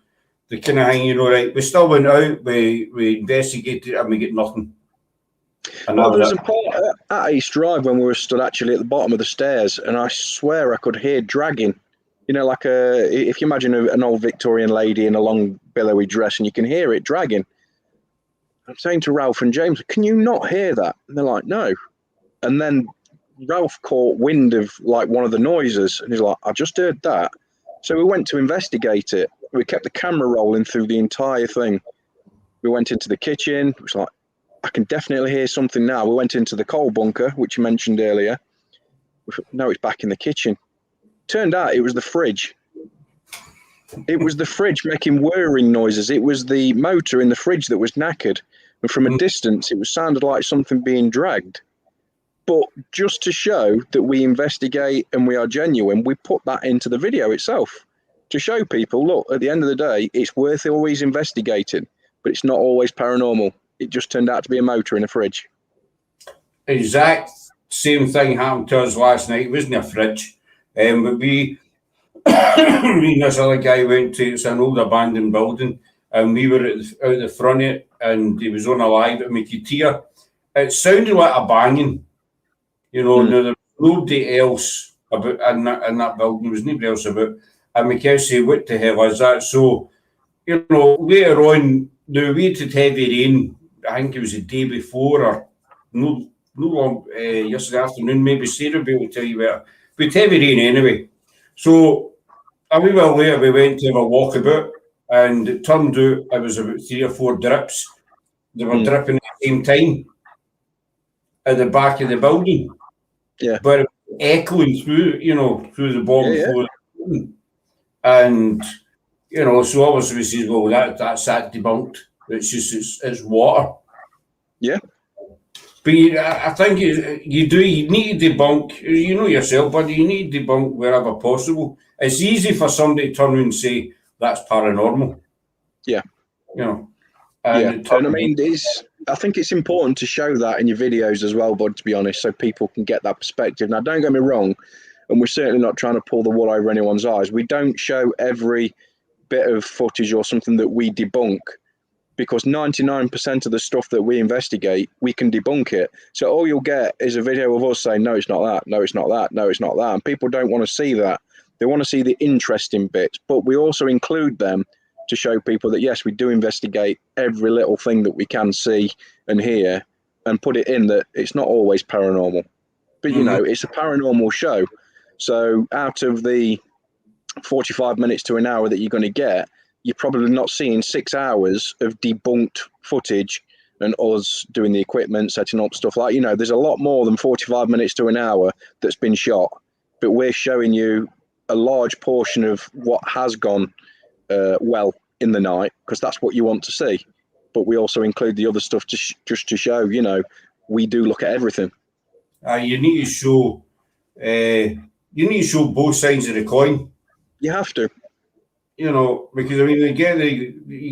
the kind of thing, you know, right, we still went out, we investigated and we get nothing. Well, there was a part at East Drive when we were stood actually at the bottom of the stairs, and I swear I could hear dragging. You know, like if you imagine an old Victorian lady in a long billowy dress, and you can hear it dragging. I'm saying to Ralph and James, can you not hear that? And they're like, no. And then Ralph caught wind of like one of the noises, and he's like, I just heard that. So we went to investigate it. We kept the camera rolling through the entire thing. We went into the kitchen. It was like, I can definitely hear something now. We went into the coal bunker, which you mentioned earlier. No, it's back in the kitchen. Turned out it was the fridge. It was the fridge making whirring noises. It was the motor in the fridge that was knackered. And from a distance, it sounded like something being dragged. But just to show that we investigate and we are genuine, we put that into the video itself to show people, look, at the end of the day, it's worth always investigating, but it's not always paranormal. It just turned out to be a motor in a fridge. Exact same thing happened to us last night. It wasn't a fridge. But me and this other guy went to, it's an old abandoned building, and we were out the front of it, and he was on a live, and we could hear, it sounded like a banging. You know, now there was nobody else about in that building. There was nobody else about. And we kept saying, what the hell is that? So, you know, later on, now we had heavy rain. I think it was the day before, or no long, yesterday afternoon, maybe Sarah will be able to tell you better. We had heavy rain anyway. So a wee while later, we went to have a walkabout, and it turned out it was about 3 or 4 drips. They were dripping at the same time at the back of the building. Yeah. But it was echoing through, you know, through the bottom floor. And, you know, so obviously we said, well, that's that debunked. It's just, it's water. Yeah. But I think you need to debunk, you know yourself, but you need to debunk wherever possible. It's easy for somebody to turn around and say, that's paranormal. Yeah. You know. And I mean, I think it's important to show that in your videos as well, bud, to be honest, so people can get that perspective. Now, don't get me wrong, and we're certainly not trying to pull the wool over anyone's eyes. We don't show every bit of footage or something that we debunk. because 99% of the stuff that we investigate, we can debunk it. So all you'll get is a video of us saying, no, it's not that, no, it's not that, no, it's not that. And people don't want to see that. They want to see the interesting bits, but we also include them to show people that, yes, we do investigate every little thing that we can see and hear, and put it in that it's not always paranormal. But, you know, it's a paranormal show. So out of the 45 minutes to an hour that you're going to get, you're probably not seeing 6 hours of debunked footage and us doing the equipment, setting up stuff like, you know, there's a lot more than 45 minutes to an hour that's been shot. But we're showing you a large portion of what has gone well in the night, because that's what you want to see. But we also include the other stuff just to show, you know, we do look at everything. You need to show both sides of the coin. You have to, you know, because I mean, you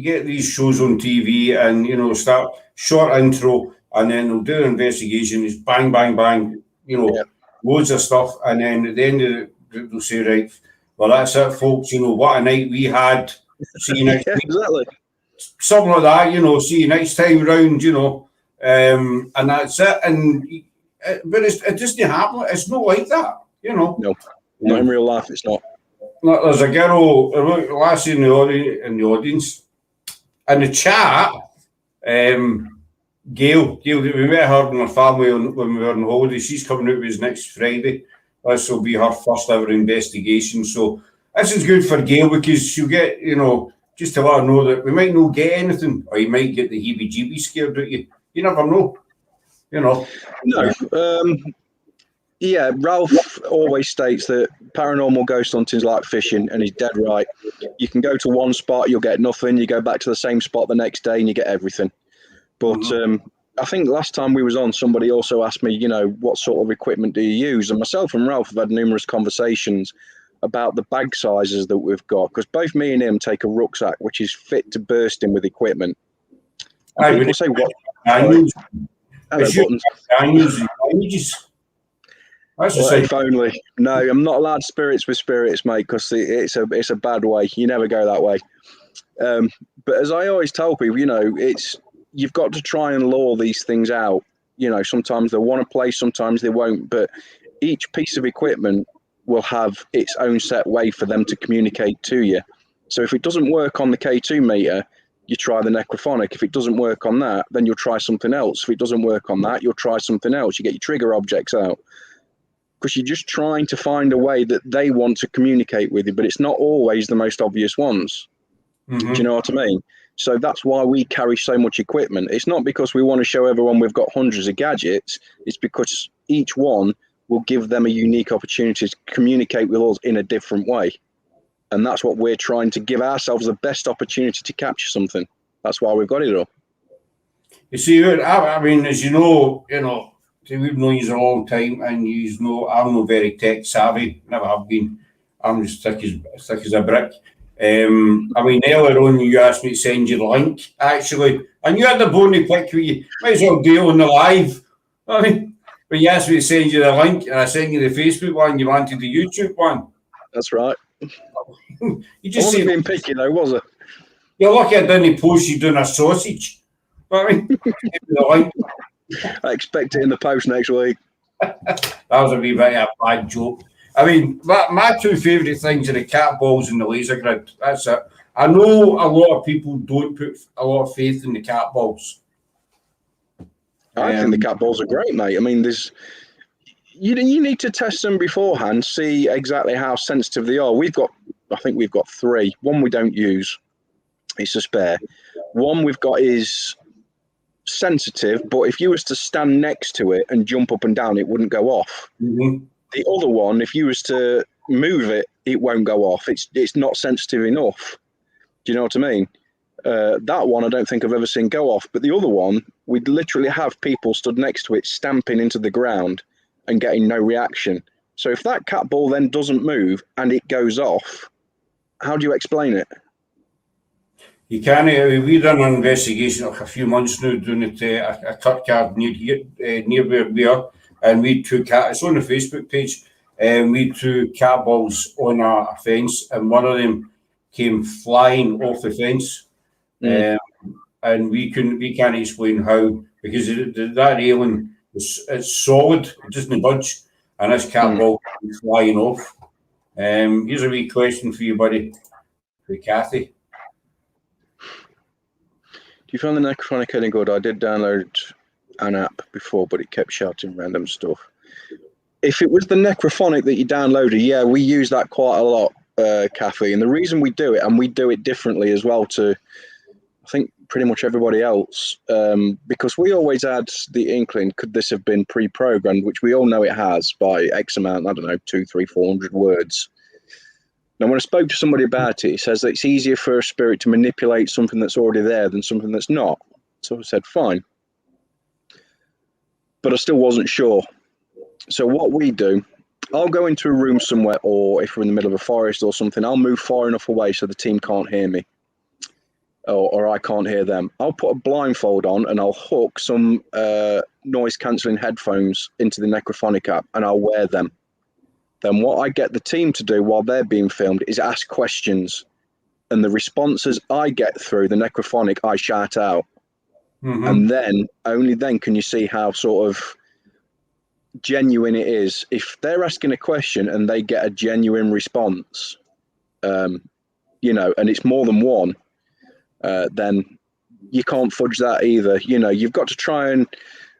get these shows on TV, and you know, start short intro, and then they'll do an investigation. It's bang, bang, bang. You know, loads of stuff, and then at the end of it, they'll say, right, well, that's it, folks. You know, what a night we had. See you next week. Exactly. Something like that, you know, see you next time round, you know, and that's it. And but it doesn't happen. It's not like that, you know. No, not in real life. It's not. There's a girl, last in the audience, in the chat. Gail, we met her and her family when we were on holiday. She's coming out with us next Friday. This will be her first ever investigation. So this is good for Gail, because she'll get, you know, just to let her know that we might not get anything, or you might get the heebie-jeebies scared at you. You never know, you know. No. Yeah, Ralph always states that paranormal ghost hunting is like fishing, and he's dead right. You can go to one spot, you'll get nothing. You go back to the same spot the next day and you get everything. But I think last time we was on, somebody also asked me, you know, what sort of equipment do you use? And myself and Ralph have had numerous conversations about the bag sizes that we've got, because both me and him take a rucksack which is fit to bursting with equipment. And people say, what? I If only. No, I'm not allowed spirits with spirits, mate, because it's a bad way. You never go that way. But as I always tell people, you know, you've got to try and lure these things out. You know, sometimes they want to play, sometimes they won't. But each piece of equipment will have its own set way for them to communicate to you. So if it doesn't work on the K2 meter, you try the necrophonic. If it doesn't work on that, then you'll try something else. If it doesn't work on that, you'll try something else. You get your trigger objects out, because you're just trying to find a way that they want to communicate with you, but it's not always the most obvious ones. Do you know what I mean? So that's why we carry so much equipment. It's not because we want to show everyone we've got hundreds of gadgets. It's because each one will give them a unique opportunity to communicate with us in a different way. And that's what we're trying to give ourselves the best opportunity to capture something. That's why we've got it all. You see, I mean, as you know, we've known you a long time, and you know, I'm not very tech savvy. Never have been. I'm just thick as a brick. I mean, earlier on, you asked me to send you the link, actually, and you had the bony pick where you might as well do it on the live. I mean, but you asked me to send you the link, and I sent you the Facebook one. You wanted the YouTube one. That's right. You just wasn't being picky, though, was it? You're lucky I didn't post you doing a sausage. I mean, the link. I expect it in the post next week. That was a wee bit of a bad joke. I mean, my two favourite things are the cat balls and the laser grid. That's it. I know a lot of people don't put a lot of faith in the cat balls. I think the cat balls are great, mate. I mean, you need to test them beforehand, see exactly how sensitive they are. I think we've got three. One we don't use. It's a spare. One we've got is sensitive, but if you was to stand next to it and jump up and down, it wouldn't go off. The other one, if you was to move it, it won't go off. It's not sensitive enough. Do you know what I mean? That one I don't think I've ever seen go off, but the other one, we'd literally have people stood next to it stamping into the ground and getting no reaction. So if that cat ball then doesn't move and it goes off, how do you explain it? You can't. We done an investigation a few months now doing it a cut card near where we are, and we took it's on the Facebook page, and we threw cat balls on a fence, and one of them came flying off the fence, and we can't explain how, because that railing it's solid, it doesn't budge, and this cat ball is flying off. Here's a wee question for you, buddy, for Kathy. Do you find the Necrophonic any good? I did download an app before, but it kept shouting random stuff. If it was the Necrophonic that you downloaded, yeah, we use that quite a lot, Kathy. And the reason we do it, and we do it differently as well to, I think, pretty much everybody else, because we always had the inkling, could this have been pre-programmed, which we all know it has by X amount, I don't know, 200, 300, 400 words. Now, when I spoke to somebody about it, it says that it's easier for a spirit to manipulate something that's already there than something that's not. So I said, fine. But I still wasn't sure. So what we do, I'll go into a room somewhere, or if we're in the middle of a forest or something, I'll move far enough away so the team can't hear me, or I can't hear them. I'll put a blindfold on and I'll hook some noise-cancelling headphones into the Necrophonic app, and I'll wear them. Then what I get the team to do while they're being filmed is ask questions, and the responses I get through the Necrophonic, I shout out. And then, only then can you see how sort of genuine it is. If they're asking a question and they get a genuine response, you know, and it's more than one, then you can't fudge that either. You know, you've got to try and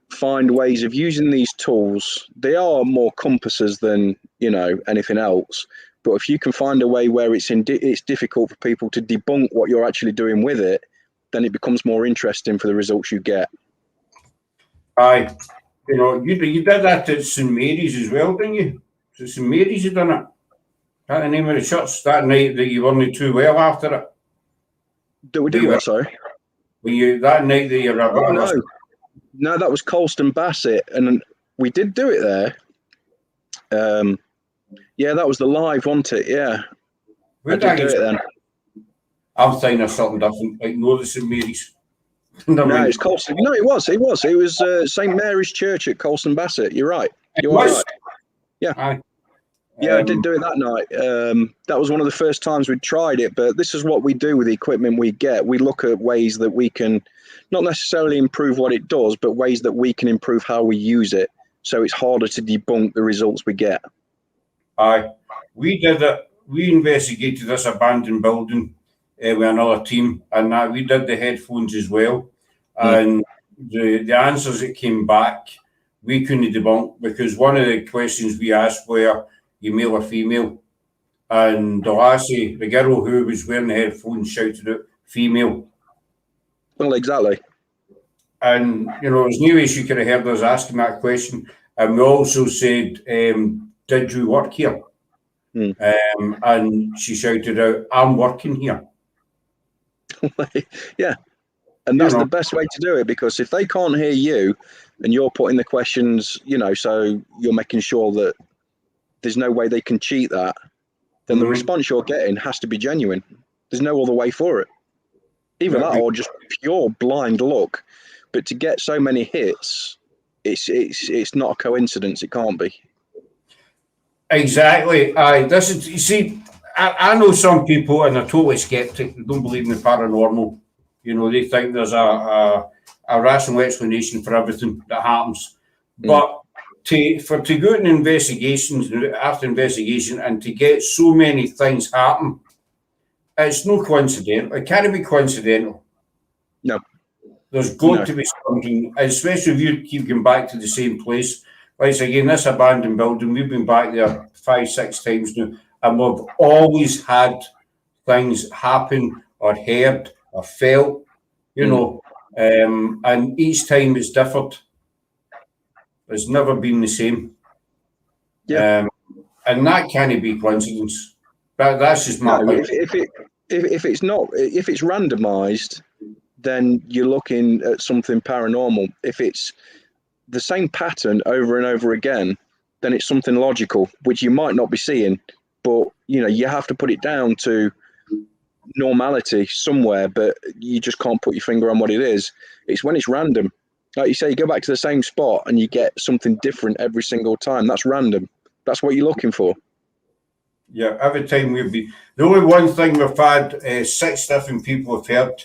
find ways of using these tools. They are more compasses than, you know, anything else. But if you can find a way where it's difficult for people to debunk what you're actually doing with it, then it becomes more interesting for the results you get. Aye. You know, you did that at St Mary's as well, didn't you? So St Mary's you done it. That the name of the church that night that you weren't too well after it. Do we do what, sorry? When you that night that you were No, that was Colston Bassett, and we did do it there. Yeah, that was the live, wasn't it? Yeah. I did do it then. I'm thinking of something different, like no, the St Mary's. No, it's Colston. No, it was St Mary's Church at Colston Bassett. You're right. You're right. Yeah. Aye. Yeah, I did do it that night. That was one of the first times we'd tried it, but this is what we do with the equipment we get. We look at ways that we can not necessarily improve what it does, but ways that we can improve how we use it, so it's harder to debunk the results we get. Aye. We did it. We investigated this abandoned building with another team, and we did the headphones as well. And the answers that came back, we couldn't debunk, because one of the questions we asked were, you male or female? And the lassie, the girl who was wearing the headphones, shouted out, female. Well, exactly. And, you know, there's no way she could have heard us asking that question. And we also said, did you work here? And she shouted out, I'm working here. Yeah. And that's the best way to do it, because if they can't hear you and you're putting the questions, you know, so you're making sure that there's no way they can cheat that, then the response you're getting has to be genuine. There's no other way for it. Either that or just pure blind luck. But to get so many hits, it's not a coincidence. It can't be. Exactly. This is, you see, I know some people, and they're totally skeptic, they don't believe in the paranormal. You know, they think there's a rational explanation for everything that happens. But to go in investigations after investigation and to get so many things happen, it's no coincidental. It can't be coincidental. No. There's got to be something, especially if you keep going back to the same place. Like again, this abandoned building, we've been back there 5, 6 times now, and we've always had things happen or heard or felt, you know, and each time it's differed. It's never been the same. Yeah. And that can't be coincidence. That's just my point. If it's randomized, then you're looking at something paranormal. If it's the same pattern over and over again, then it's something logical, which you might not be seeing, but you know, you have to put it down to normality somewhere, but you just can't put your finger on what it is. It's when it's random. Like you say, you go back to the same spot and you get something different every single time. That's random. That's what you're looking for. Yeah, every time we've been... The only one thing we've had 6 different people have heard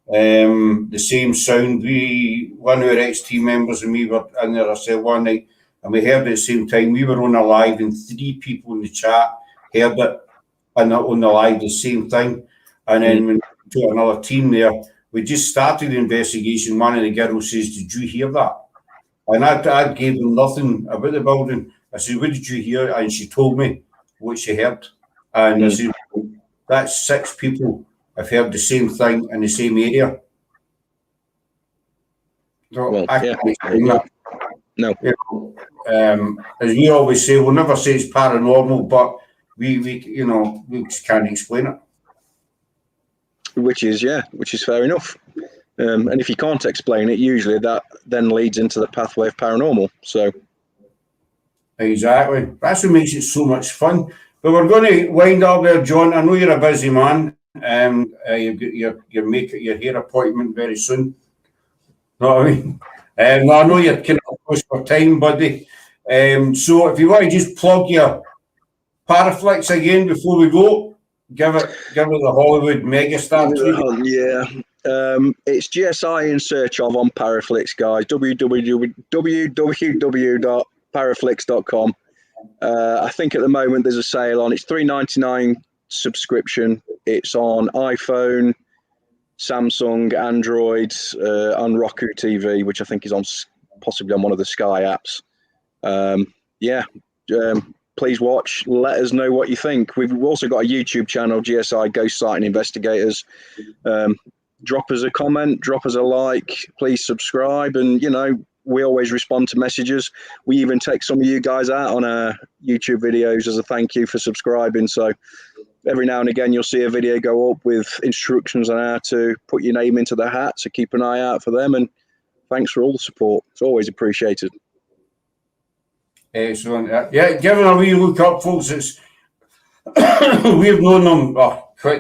the same sound. One of our ex-team members and me were in there, I said, one night, and we heard it at the same time. We were on a live, and 3 people in the chat heard it on the live, the same thing. And then when we to another team there, we just started the investigation. One of the girls says, "Did you hear that?" And I gave them nothing about the building. I said, "What did you hear?" And she told me what she heard. And I said, "That's 6 people have heard the same thing in the same area." So Well, I can't explain that. No. You know, as we always say, we'll never say it's paranormal, but we just can't explain it. Which is fair enough. And if you can't explain it, usually that then leads into the pathway of paranormal. So exactly, that's what makes it so much fun. But we're going to wind up there, John. I know you're a busy man. You've got your hair appointment very soon. Know what I mean? No, I know you're kind of close for time, buddy. So if you want to just plug your Paraflix again before we go, give it the Hollywood megastar treatment. Yeah. It's GSI in search of on Paraflix, guys. www.paraflix.com. I think at the moment there's a sale on. It's $3.99 subscription. It's on iPhone, Samsung, Android, on Roku TV, which I think is on possibly on one of the Sky apps. Please watch. Let us know what you think. We've also got a YouTube channel, GSI Ghost Sighting Investigators. Drop us a comment, drop us a like, please subscribe, and we always respond to messages. We even take some of you guys out on our YouTube videos as a thank you for subscribing. So every now and again you'll see a video go up with instructions on how to put your name into the hat, so keep an eye out for them, and thanks for all the support. It's always appreciated. Excellent. Yeah, give it a wee look up, folks. It's we've known them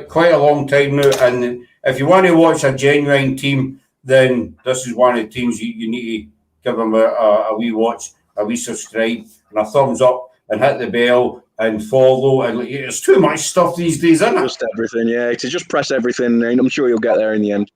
quite a long time now, and if you want to watch a genuine team, then this is one of the teams you need to give them a wee watch, a wee subscribe, and a thumbs up, and hit the bell and follow. And it's too much stuff these days, isn't it? Just everything, yeah. To just press everything, and I'm sure you'll get there in the end.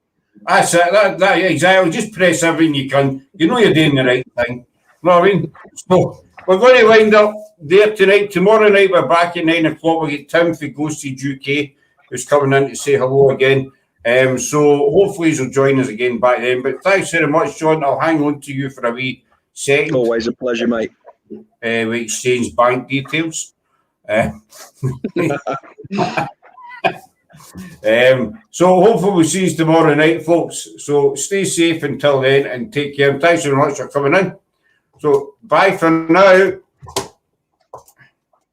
That's it. That exactly. Just press everything you can. You know you're doing the right thing. You know what I mean? So we're going to wind up there tonight. Tomorrow night we're back at 9 o'clock. We get Tim from Ghosted UK who's coming in to say hello again. So hopefully he'll join us again back then. But thanks very much, John. I'll hang on to you for a wee second. Always a pleasure, mate. We exchange bank details. So hopefully we'll see you tomorrow night, folks. So stay safe until then and take care. And thanks very much for coming in. So bye for now.